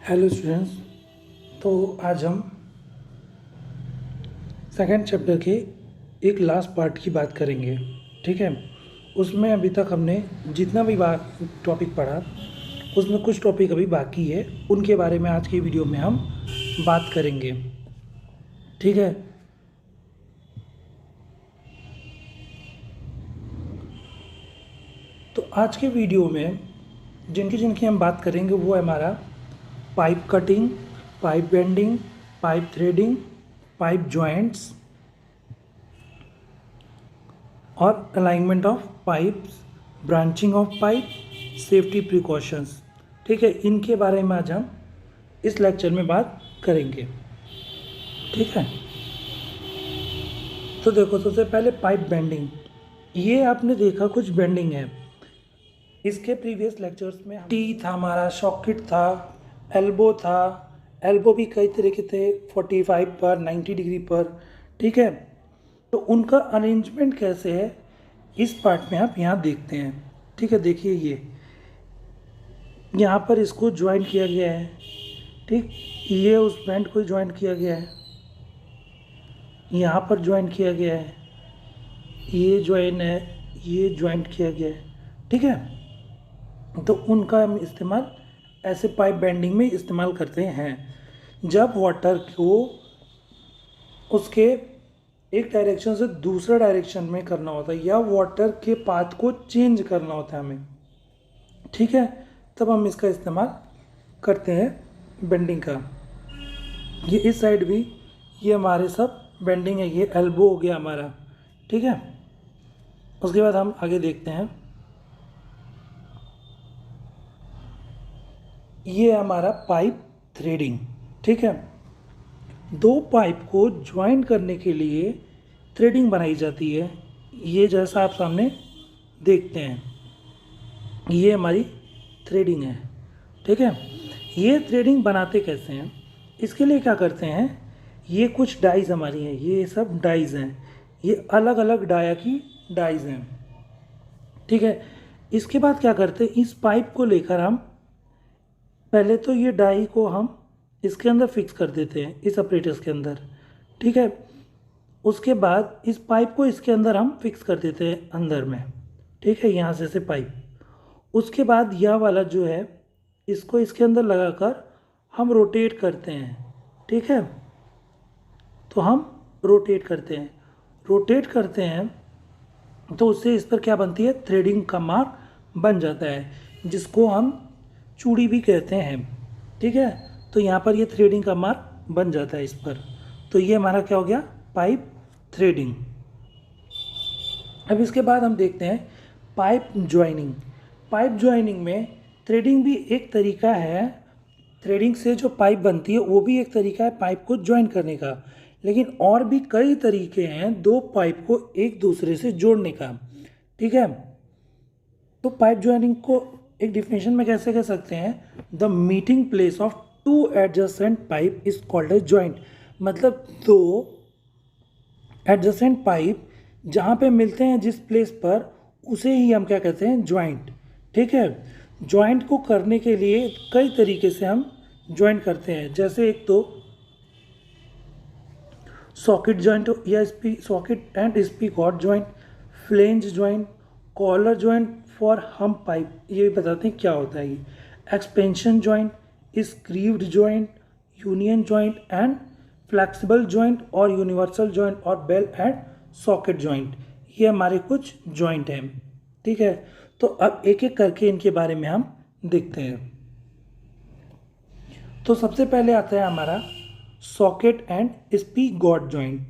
Hello students. तो आज हम सेकंड चैप्टर के एक लास्ट पार्ट की बात करेंगे। ठीक है, उसमें अभी तक हमने जितना भी बात टॉपिक पढ़ा उसमें कुछ टॉपिक अभी बाकी है, उनके बारे में आज की वीडियो में हम बात करेंगे। ठीक है, तो आज के वीडियो में जिनकी जिनकी हम बात करेंगे वो है हमारा pipe cutting, pipe bending, pipe threading, pipe joints और alignment of pipes, branching of pipe, safety precautions. ठीक है, इनके बारे में आज हम इस लेक्चर में बात करेंगे। ठीक है, तो देखो सबसे पहले पाइप बेंडिंग। ये आपने देखा कुछ बेंडिंग है। इसके प्रीवियस लेक्चर्स में टी था, हमारा सॉकेट था, एल्बो था। एल्बो भी कई तरह के थे, 45 पर, 90 डिग्री पर। ठीक है, तो उनका अरेंजमेंट कैसे है इस पार्ट में आप यहाँ देखते हैं। ठीक है, देखिए ये यहाँ पर इसको ज्वाइंट किया गया है। ठीक, ये उस बैंड को ज्वाइंट किया गया है, यहाँ पर ज्वाइंट किया गया है, ये ज्वाइन है, ये ज्वाइंट किया गया है। ठीक है, तो उनका हम इस्तेमाल ऐसे पाइप बेंडिंग में इस्तेमाल करते हैं जब वाटर को उसके एक डायरेक्शन से दूसरा डायरेक्शन में करना होता है या वाटर के पाथ को चेंज करना होता है हमें। ठीक है, तब हम इसका इस्तेमाल करते हैं बेंडिंग का। ये इस साइड भी ये हमारे सब बेंडिंग है। ये एल्बो हो गया हमारा। ठीक है, उसके बाद हम आगे देखते हैं। ये हमारा पाइप थ्रेडिंग। ठीक है, दो पाइप को ज्वाइन करने के लिए थ्रेडिंग बनाई जाती है। ये जैसा आप सामने देखते हैं, ये हमारी थ्रेडिंग है। ठीक है, ये थ्रेडिंग बनाते कैसे हैं, इसके लिए क्या करते हैं, ये कुछ डाइज हमारी हैं, ये सब डाइज हैं, ये अलग अलग डाया की डाइज हैं। ठीक है, इसके बाद क्या करते हैं, इस पाइप को लेकर हम पहले तो ये डाई को हम इसके अंदर फिक्स कर देते हैं, इस अपरेटस के अंदर। ठीक है, उसके बाद इस पाइप को इसके अंदर हम फिक्स कर देते हैं अंदर में। ठीक है, यहाँ से पाइप, उसके बाद यह वाला जो है इसको इसके अंदर लगाकर हम रोटेट करते हैं। ठीक है, तो हम रोटेट करते हैं तो उससे इस पर क्या बनती है, थ्रेडिंग का मार्क बन जाता है, जिसको हम चूड़ी भी कहते हैं। ठीक है, तो यहाँ पर ये थ्रेडिंग का मार्क बन जाता है इस पर। तो ये हमारा क्या हो गया, पाइप थ्रेडिंग। अब इसके बाद हम देखते हैं पाइप ज्वाइनिंग। पाइप ज्वाइनिंग में थ्रेडिंग भी एक तरीका है, थ्रेडिंग से जो पाइप बनती है वो भी एक तरीका है पाइप को ज्वाइन करने का, लेकिन और भी कई तरीके हैं दो पाइप को एक दूसरे से जोड़ने का। ठीक है, तो पाइप ज्वाइनिंग को एक डिफिनेशन में कैसे कह सकते हैं, the meeting place of two adjacent pipe is called a joint. मतलब दो एडजेसेंट पाइप जहाँ पे मिलते हैं जिस प्लेस पर, उसे ही हम क्या कहते हैं, जॉइंट। ठीक है, जॉइंट को करने के लिए कई तरीके से हम जॉइंट करते हैं, जैसे एक तो सॉकेट जॉइंट या socket and spigot joint, flange joint, collar joint for हम पाइप, ये बताते हैं क्या होता है ये, expansion joint, screwed joint, union joint and flexible joint और यूनिवर्सल जॉइंट और बेल एंड सॉकेट जॉइंट। ये हमारे कुछ जॉइंट हैं। ठीक है, तो अब एक एक करके इनके बारे में हम देखते हैं। तो सबसे पहले आता है हमारा सॉकेट एंड स्पीगॉट जॉइंट।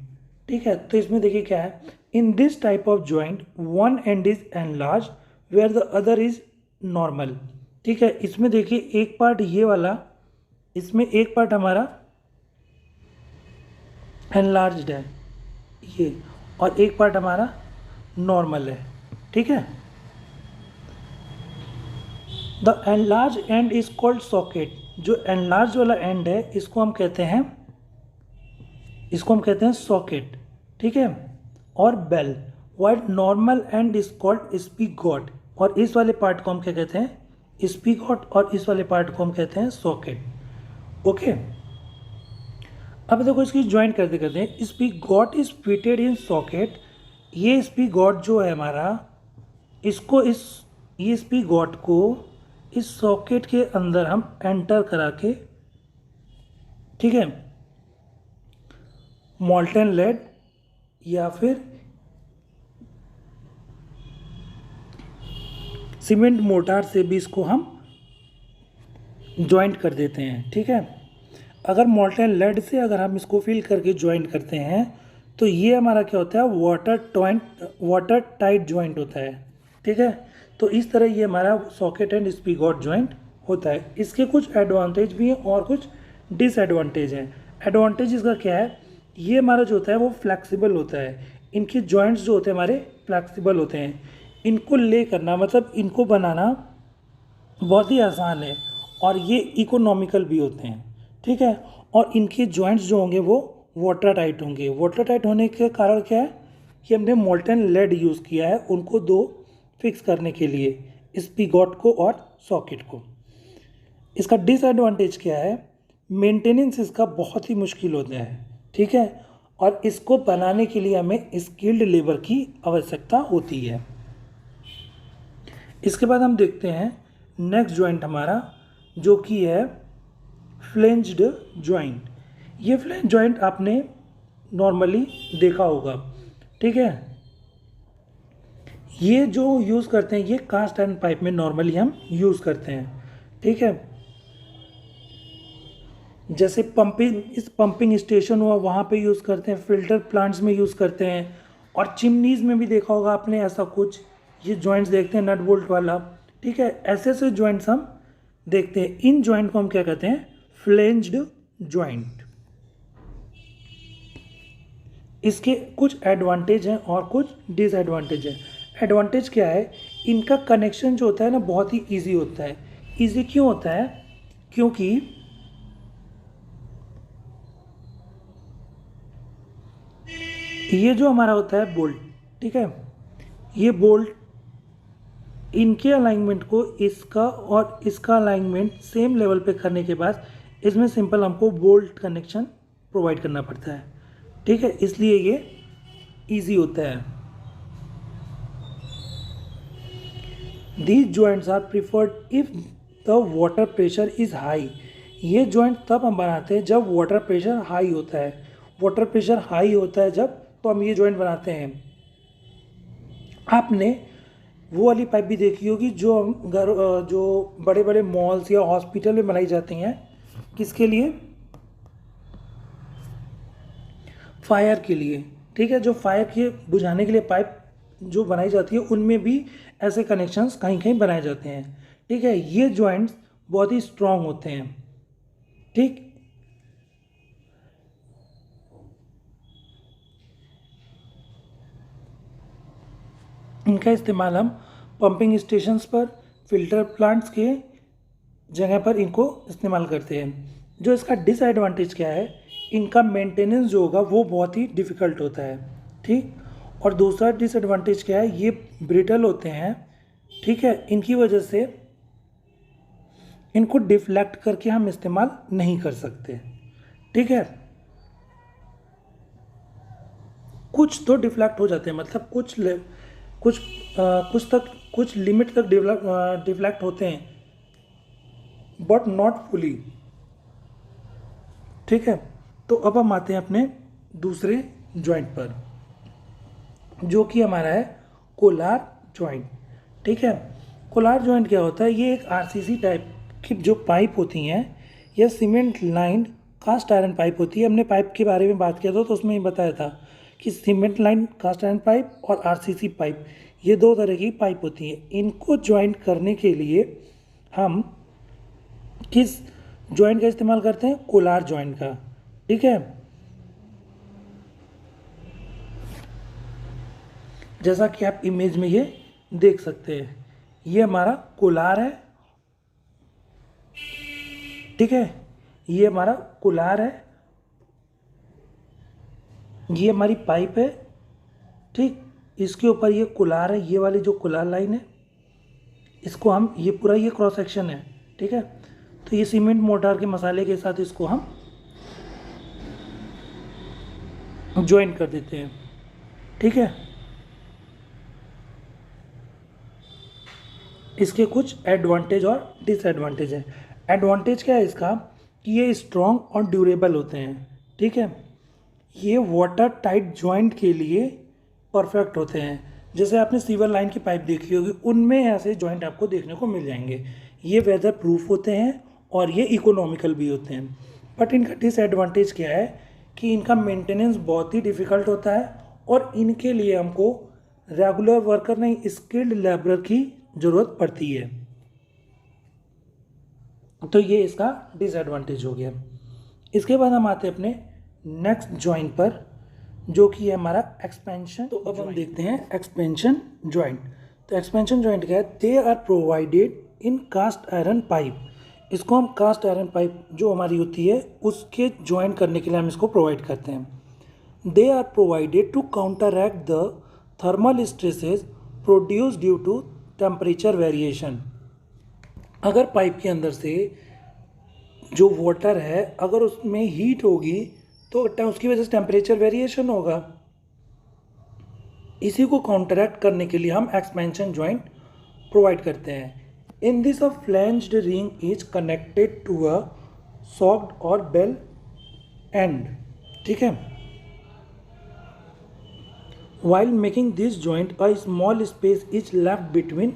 ठीक है, तो इसमें देखिए क्या है, in this type of joint one end is enlarge where the other is normal. ठीक है, इसमें देखिए एक पार्ट ये वाला, इसमें एक पार्ट हमारा एनलार्ज्ड है ये, और एक पार्ट हमारा नॉर्मल है। ठीक है, the enlarge end is called socket. जो एनलार्ज वाला एंड है इसको हम कहते हैं सॉकेट। ठीक है, और bell, while normal end is called spigot, और इस वाले पार्ट को हम क्या कहते हैं, स्पीगॉट, और इस वाले पार्ट को हम कहते हैं सॉकेट। ओके। अब देखो इसकी ज्वाइंट करते करते स्पीगॉट इज फिटेड इन सॉकेट। ये स्पीगॉट जो है हमारा, इसको ये स्पीगॉट को इस सॉकेट के अंदर हम एंटर करा के, ठीक है, मॉल्टन लेड या फिर सीमेंट मोटार से भी इसको हम ज्वाइंट कर देते हैं, ठीक है। अगर मॉल्टन लेड से अगर हम इसको फिल करके ज्वाइंट करते हैं तो ये हमारा क्या होता है, वाटर टाइट ज्वाइंट होता है, ठीक है। तो इस तरह ये हमारा सॉकेट एंड स्पीगॉट ज्वाइंट होता है। इसके कुछ एडवांटेज भी हैं और कुछ डिसएडवांटेज हैं। एडवांटेज इसका क्या है, ये हमारा जो होता है वो फ्लैक्सिबल होता है। इनके जॉइंट्स जो होते हैं हमारे फ्लैक्सिबल होते हैं। इनको ले करना मतलब इनको बनाना बहुत ही आसान है और ये इकोनॉमिकल भी होते हैं, ठीक है। और इनके जॉइंट्स जो होंगे वो वाटर टाइट होंगे। वाटर टाइट होने के कारण क्या है कि हमने मोल्टन लेड यूज़ किया है उनको दो फिक्स करने के लिए, स्पीगॉट को और सॉकेट को। इसका डिसएडवांटेज क्या है, मेंटेनेंस इसका बहुत ही मुश्किल होता है, ठीक है। और इसको बनाने के लिए हमें स्किल्ड लेबर की आवश्यकता होती है। इसके बाद हम देखते हैं नेक्स्ट जॉइंट हमारा जो कि है फ्लेंज्ड जॉइंट। ये फ्लेंज जॉइंट आपने नॉर्मली देखा होगा, ठीक है। ये जो यूज़ करते हैं ये कास्ट आयरन पाइप में नॉर्मली हम यूज़ करते हैं, ठीक है। जैसे पंपिंग स्टेशन हुआ वहाँ पे यूज़ करते हैं, फिल्टर प्लांट्स में यूज़ करते हैं, और चिमनीज़ में भी देखा होगा आपने ऐसा कुछ। ये जॉइंट्स देखते हैं नट बोल्ट वाला, ठीक है। ऐसे ऐसे जॉइंट्स हम देखते हैं। इन जॉइंट को हम क्या कहते हैं, फ्लेंज्ड जॉइंट। इसके कुछ एडवांटेज हैं और कुछ डिसएडवांटेज हैं। एडवांटेज क्या है, इनका कनेक्शन जो होता है ना बहुत ही इजी होता है। इजी क्यों होता है, क्योंकि ये जो हमारा होता है बोल्ट, ठीक है, ये बोल्ट इनके अलाइनमेंट को इसका और इसका अलाइनमेंट सेम लेवल पे करने के बाद इसमें सिंपल हमको बोल्ट कनेक्शन प्रोवाइड करना पड़ता है, ठीक है। इसलिए ये इजी होता है। These joints are preferred if the water pressure is high। ये जॉइंट तब हम बनाते हैं जब वाटर प्रेशर हाई होता है। वाटर प्रेशर हाई होता है जब, तो हम ये जॉइंट बनाते हैं। आपने वो वाली पाइप भी देखी होगी जो जो बड़े बड़े मॉल्स या हॉस्पिटल में बनाई जाती हैं, किसके लिए, फायर के लिए, ठीक है। जो फायर के बुझाने के लिए पाइप जो बनाई जाती है उनमें भी ऐसे कनेक्शंस कहीं कहीं बनाए जाते हैं, ठीक है। ये जॉइंट्स बहुत ही स्ट्रांग होते हैं, ठीक। इनका इस्तेमाल हम पंपिंग स्टेशंस पर, फिल्टर प्लांट्स के जगह पर इनको इस्तेमाल करते हैं। जो इसका डिसएडवांटेज क्या है, इनका मेंटेनेंस जो होगा वो बहुत ही डिफ़िकल्ट होता है, ठीक। और दूसरा डिसएडवांटेज क्या है, ये ब्रिटल होते हैं, ठीक है। इनकी वजह से इनको डिफ्लेक्ट करके हम इस्तेमाल नहीं कर सकते, ठीक है। कुछ तो डिफ्लेक्ट हो जाते हैं, मतलब कुछ लिमिट तक डिफ्लेक्ट होते हैं, बट नॉट फुली, ठीक है। तो अब हम आते हैं अपने दूसरे जॉइंट पर जो कि हमारा है कोलार जॉइंट, ठीक है। कोलार जॉइंट क्या होता है, ये एक आरसीसी टाइप की जो पाइप होती हैं, यह cement line cast iron pipe होती है। हमने पाइप के बारे में बात किया था तो उसमें बताया था कि cement line cast iron pipe और आरसीसी पाइप, ये दो तरह की पाइप होती हैं। इनको ज्वाइंट करने के लिए हम किस जॉइंट का इस्तेमाल करते हैं, कोलार जॉइंट का, ठीक है। जैसा कि आप इमेज में ये देख सकते हैं, ये हमारा कोलार है, ठीक है। ये हमारा कोलार है, ये हमारी पाइप है, ठीक। इसके ऊपर ये कोलार है, ये वाली जो कोलार लाइन है, इसको हम ये पूरा ये क्रॉस सेक्शन है, ठीक है। तो तो ये सीमेंट मोर्टार के मसाले के साथ इसको हम ज्वाइन कर देते हैं। ठीक है, इसके कुछ एडवांटेज और डिसएडवांटेज है। एडवांटेज क्या है इसका कि ये स्ट्रॉन्ग और ड्यूरेबल होते हैं। ठीक है, ये वाटर टाइट जॉइंट के लिए परफेक्ट होते हैं। जैसे आपने सीवर लाइन की पाइप देखी होगी, उनमें ऐसे जॉइंट आपको देखने को मिल जाएंगे। ये वेदर प्रूफ होते हैं और ये इकोनॉमिकल भी होते हैं। बट इनका डिसएडवांटेज क्या है कि इनका मेंटेनेंस बहुत ही डिफ़िकल्ट होता है और इनके लिए हमको रेगुलर वर्कर नहीं, स्किल्ड लेबर की ज़रूरत पड़ती है। तो ये इसका डिसएडवांटेज हो गया। इसके बाद हम आते हैं अपने नेक्स्ट जॉइंट पर, जो कि है हमारा एक्सपेंशन। तो अब हम देखते हैं एक्सपेंशन जॉइंट। तो एक्सपेंशन जॉइंट क्या है? They are provided in cast iron pipe. इसको हम कास्ट आयरन पाइप जो हमारी होती है उसके ज्वाइन करने के लिए हम इसको प्रोवाइड करते हैं। They are provided to counteract the thermal stresses produce due to temperature variation. अगर पाइप के अंदर से जो वाटर है अगर उसमें हीट होगी तो उसकी वजह से टेम्परेचर वेरिएशन होगा। इसी को काउंटरएक्ट करने के लिए हम एक्सपेंशन जॉइंट प्रोवाइड करते हैं। In this a flanged ring is connected to a socket और बेल एंड। ठीक है, while making this joint a small space is left between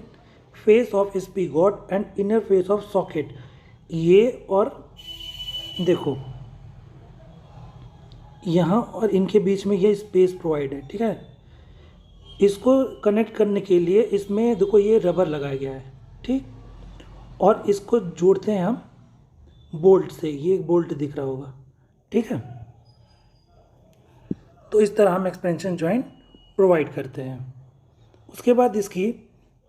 face of spigot and inner face of socket। ये और देखो यहाँ और इनके बीच में ये स्पेस प्रोवाइड है। ठीक है, इसको कनेक्ट करने के लिए इसमें देखो ये रबर लगाया गया है। ठीक, और इसको जोड़ते हैं हम बोल्ट से। ये एक बोल्ट दिख रहा होगा। ठीक है, तो इस तरह हम एक्सपेंशन जॉइंट प्रोवाइड करते हैं। उसके बाद इसकी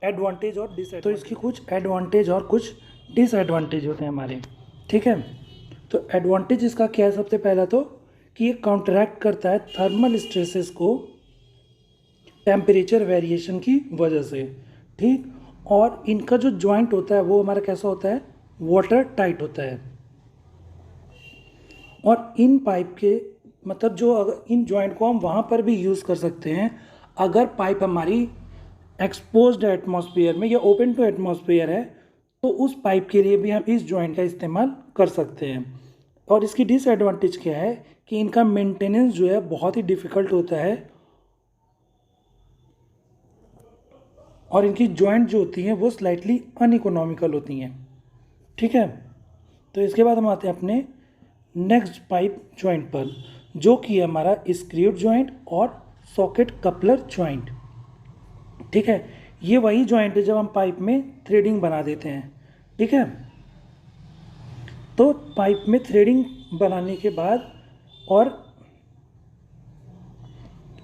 एडवांटेज और डिसएडवांटेज। तो इसकी कुछ एडवांटेज और कुछ डिसएडवांटेज होते हैं हमारे। ठीक है, तो एडवांटेज इसका क्या है? सबसे पहला तो कि ये काउंटरैक्ट करता है थर्मल स्ट्रेसेस को टेम्परेचर वेरिएशन की वजह से। ठीक, और इनका जो जॉइंट होता है वो हमारा कैसा होता है? वाटर टाइट होता है। और इन पाइप के मतलब जो अगर इन जॉइंट को हम वहाँ पर भी यूज़ कर सकते हैं अगर पाइप हमारी एक्सपोज्ड एटमॉस्फेयर में या ओपन टू एटमॉस्फेयर है, तो उस पाइप के लिए भी हम इस जॉइंट का इस्तेमाल कर सकते हैं। और इसकी डिसएडवांटेज क्या है कि इनका मेंटेनेंस जो है बहुत ही डिफ़िकल्ट होता है और इनकी जॉइंट जो होती हैं वो स्लाइटली अनइकोनॉमिकल होती हैं। ठीक है, तो इसके बाद हम आते हैं अपने नेक्स्ट पाइप जॉइंट पर, जो कि है हमारा स्क्रूड जॉइंट और सॉकेट कपलर जॉइंट। ठीक है, ये वही जॉइंट है जब हम पाइप में थ्रेडिंग बना देते हैं। ठीक है, तो पाइप में थ्रेडिंग बनाने के बाद और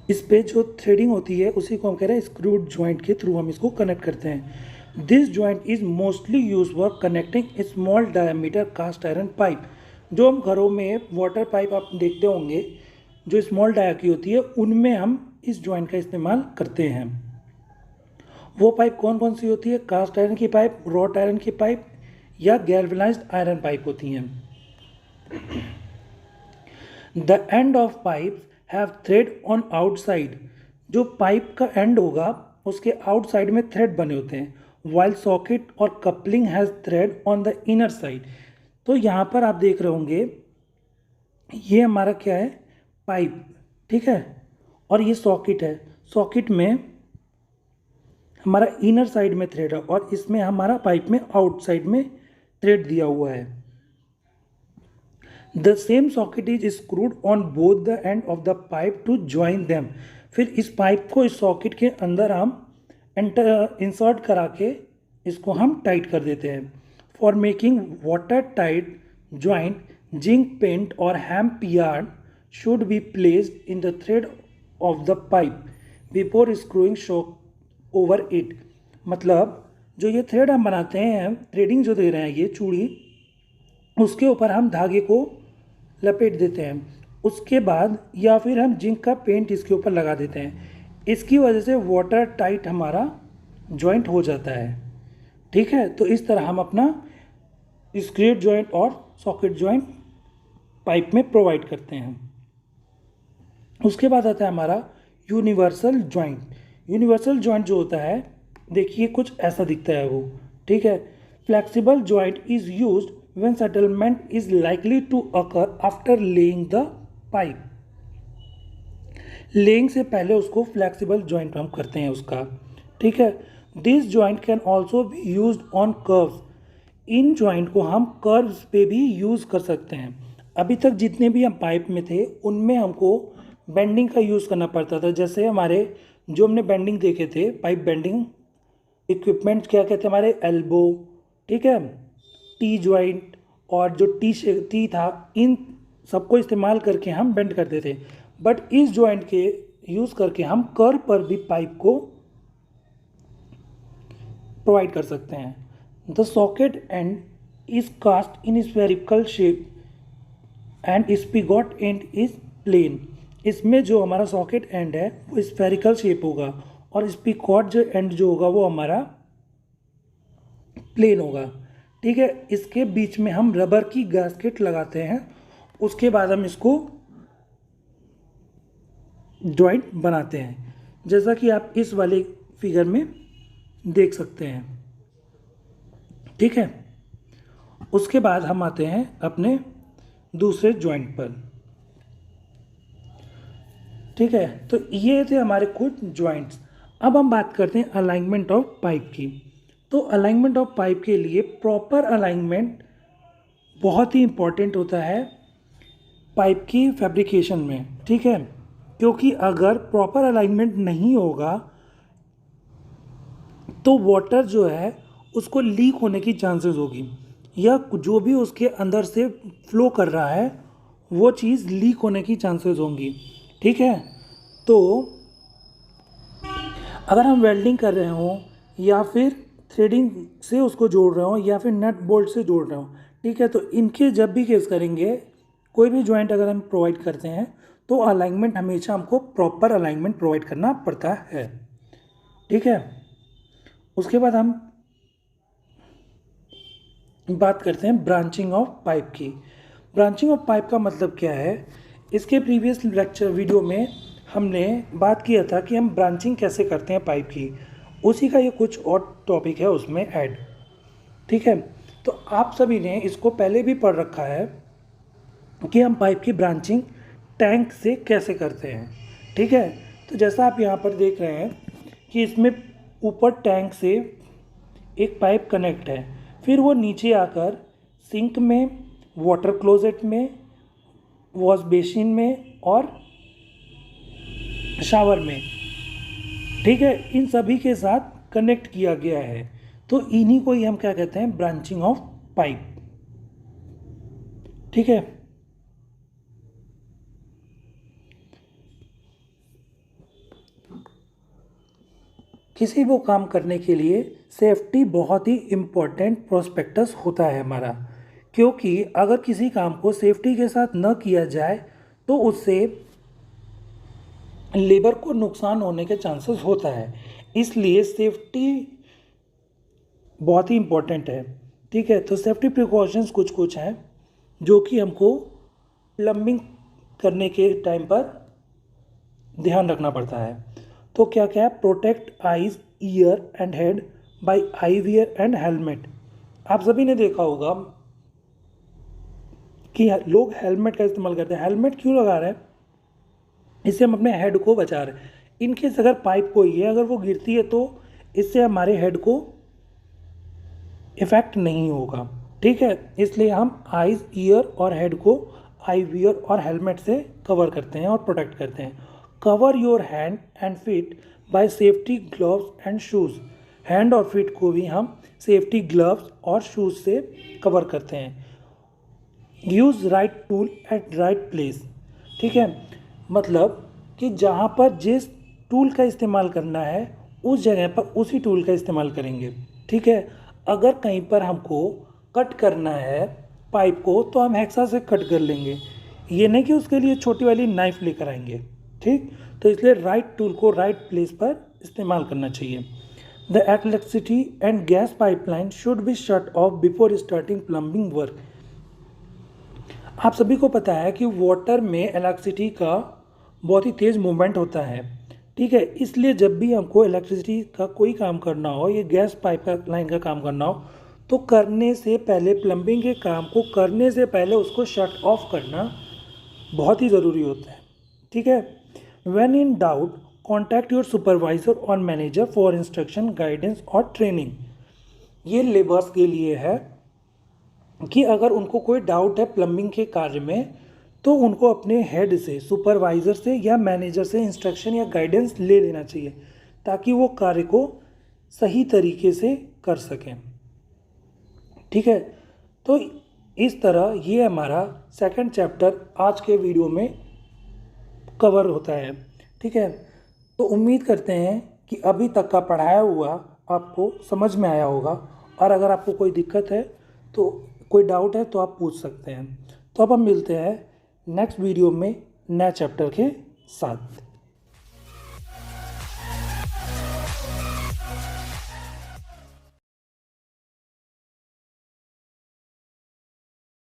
इस पे जो थ्रेडिंग होती है उसी को हम कह रहे हैं स्क्रूड जॉइंट के थ्रू हम इसको कनेक्ट करते हैं। This joint is mostly use for connecting small diameter cast iron pipe. जो हम घरों में वाटर पाइप आप देखते होंगे जो स्मॉल डाया की होती है, उनमें हम इस जॉइंट का इस्तेमाल करते हैं। वो पाइप कौन कौन सी होती है? कास्ट आयरन की पाइप, रॉट आयरन की पाइप या गैल्वेनाइज्ड आयरन पाइप होती हैं। The end of pipe have thread on outside. जो पाइप का एंड होगा उसके आउटसाइड में थ्रेड बने होते हैं, वाइल सॉकेट और coupling has thread on the inner side. तो यहाँ पर आप देख रहे होंगे ये हमारा क्या है? पाइप। ठीक है, और ये सॉकेट है। सॉकेट में हमारा इनर साइड में थ्रेड है और इसमें हमारा पाइप में आउटसाइड में थ्रेड दिया हुआ है। The same socket is screwed on both the end of the pipe to join them. फिर इस पाइप को इस सॉकेट के अंदर हम इंसर्ट करा के इसको हम टाइट कर देते हैं। For making water tight joint, zinc paint और hemp yarn should be placed in the thread of the pipe before screwing socket over it. मतलब जो ये थ्रेड हम बनाते हैं, थ्रेडिंग जो दे रहे हैं ये चूड़ी, उसके ऊपर हम धागे को लपेट देते हैं। उसके बाद या फिर हम जिंक का पेंट इसके ऊपर लगा देते हैं। इसकी वजह से वाटर टाइट हमारा जॉइंट हो जाता है। ठीक है, तो इस तरह हम अपना स्क्रूड जॉइंट और सॉकेट जॉइंट पाइप में प्रोवाइड करते हैं। उसके बाद आता है हमारा यूनिवर्सल जॉइंट। यूनिवर्सल जॉइंट जो होता है, देखिए कुछ ऐसा दिखता है वो, ठीक है। Flexible joint is used when settlement is likely to occur after laying the pipe. Laying से पहले उसको फ्लेक्सिबल जॉइंट हम करते हैं उसका, ठीक है। This joint can also be used on curves. In joint को हम कर्व्स पे भी यूज़ कर सकते हैं। अभी तक जितने भी हम पाइप में थे उनमें हमको बेंडिंग का यूज़ करना पड़ता था। जैसे हमारे जो हमने बेंडिंग देखे थे, पाइप बेंडिंग इक्विपमेंट क्या कहते हैं, हमारे एल्बो, ठीक है, टी जॉइंट और जो टी था, इन सबको इस्तेमाल करके हम बेंड करते थे। बट इस जॉइंट के यूज़ करके हम कर्व पर भी पाइप को प्रोवाइड कर सकते हैं। The socket end is cast in spherical shape and spigot end is plain. इसमें जो हमारा सॉकेट एंड है वो स्फेरिकल शेप होगा और स्पिगॉट जो एंड जो होगा वो हमारा प्लेन होगा, ठीक है। इसके बीच में हम रबर की गैस्केट लगाते हैं, उसके बाद हम इसको जॉइंट बनाते हैं, जैसा कि आप इस वाले फिगर में देख सकते हैं, ठीक है। उसके बाद हम आते हैं अपने दूसरे जॉइंट पर, ठीक है। तो ये थे हमारे कुछ जॉइंट्स। अब हम बात करते हैं अलाइनमेंट ऑफ पाइप की। तो अलाइनमेंट ऑफ पाइप के लिए प्रॉपर अलाइनमेंट बहुत ही इम्पॉर्टेंट होता है पाइप की फैब्रिकेशन में, ठीक है। क्योंकि अगर प्रॉपर अलाइनमेंट नहीं होगा तो वाटर जो है उसको लीक होने की चांसेस होगी, या जो भी उसके अंदर से फ्लो कर रहा है वो चीज़ लीक होने की चांसेस होंगी, ठीक है। तो अगर हम वेल्डिंग कर रहे हों या फिर थ्रेडिंग से उसको जोड़ रहे हों या फिर नट बोल्ट से जोड़ रहे हों, ठीक है, तो इनके जब भी केस करेंगे, कोई भी जॉइंट अगर हम प्रोवाइड करते हैं तो अलाइनमेंट हमेशा हमको प्रॉपर अलाइनमेंट प्रोवाइड करना पड़ता है, ठीक है। उसके बाद हम बात करते हैं ब्रांचिंग ऑफ पाइप की। ब्रांचिंग ऑफ पाइप का मतलब क्या है, इसके प्रीवियस लेक्चर वीडियो में हमने बात किया था कि हम ब्रांचिंग कैसे करते हैं पाइप की, उसी का ये कुछ और टॉपिक है उसमें ऐड, ठीक है। तो आप सभी ने इसको पहले भी पढ़ रखा है कि हम पाइप की ब्रांचिंग टैंक से कैसे करते हैं, ठीक है। तो जैसा आप यहाँ पर देख रहे हैं कि इसमें ऊपर टैंक से एक पाइप कनेक्ट है, फिर वो नीचे आकर सिंक में, वाटर क्लोजेट में, वॉश बेसिन में और शावर में, ठीक है, इन सभी के साथ कनेक्ट किया गया है। तो इन्हीं को ही हम क्या कहते हैं, ब्रांचिंग ऑफ पाइप, ठीक है। किसी वो काम करने के लिए सेफ्टी बहुत ही इम्पोर्टेंट प्रोस्पेक्टस होता है हमारा, क्योंकि अगर किसी काम को सेफ्टी के साथ न किया जाए तो उससे लेबर को नुकसान होने के चांसेस होता है। इसलिए सेफ्टी बहुत ही इम्पोर्टेंट है, ठीक है। तो सेफ्टी प्रिकॉशंस कुछ कुछ हैं जो कि हमको प्लम्बिंग करने के टाइम पर ध्यान रखना पड़ता है। तो क्या क्या है, protect eyes, ear and head by eye wear and helmet. आप सभी ने देखा होगा कि लोग हेलमेट का इस्तेमाल करते हैं। हेलमेट क्यों लगा रहे हैं, इससे हम अपने हेड को बचा रहे हैं। इनकेस अगर पाइप कोई है, अगर वो गिरती है तो इससे हमारे हेड को इफेक्ट नहीं होगा, ठीक है। इसलिए हम आइज, ईयर और हेड को आई वियर और हेलमेट से कवर करते हैं और प्रोटेक्ट करते हैं। Cover your hand and feet by safety gloves and shoes. Hand और फीट को भी हम सेफ्टी ग्लव्स और शूज़ से कवर करते हैं। Use right tool at right place, ठीक है। मतलब कि जहाँ पर जिस टूल का इस्तेमाल करना है उस जगह पर उसी टूल का इस्तेमाल करेंगे, ठीक है। अगर कहीं पर हमको कट करना है पाइप को तो हम हेक्सा से कट कर लेंगे, ये नहीं कि उसके लिए छोटी वाली नाइफ लेकर आएंगे, ठीक। तो इसलिए राइट टूल को राइट प्लेस पर इस्तेमाल करना चाहिए। The electricity and gas pipeline should be shut off before starting plumbing work. आप सभी को पता है कि वाटर में इलेक्ट्रिसिटी का बहुत ही तेज़ मूवमेंट होता है, ठीक है। इसलिए जब भी हमको इलेक्ट्रिसिटी का कोई काम करना हो, ये गैस पाइपलाइन का काम करना हो, तो करने से पहले, प्लम्बिंग के काम को करने से पहले उसको शट ऑफ करना बहुत ही ज़रूरी होता है, ठीक है। When in doubt contact your supervisor और मैनेजर फॉर इंस्ट्रक्शन, गाइडेंस और ट्रेनिंग। ये लेबर्स के लिए है कि अगर उनको कोई डाउट है प्लम्बिंग के कार्य में, तो उनको अपने हेड से, सुपरवाइज़र से या मैनेजर से इंस्ट्रक्शन या गाइडेंस ले लेना चाहिए, ताकि वो कार्य को सही तरीके से कर सकें, ठीक है। तो इस तरह ये हमारा सेकंड चैप्टर आज के वीडियो में कवर होता है, ठीक है। तो उम्मीद करते हैं कि अभी तक का पढ़ाया हुआ आपको समझ में आया होगा, और अगर आपको कोई दिक्कत है, तो कोई डाउट है, तो आप पूछ सकते हैं। तो अब हम मिलते हैं नेक्स्ट वीडियो में नए चैप्टर के साथ।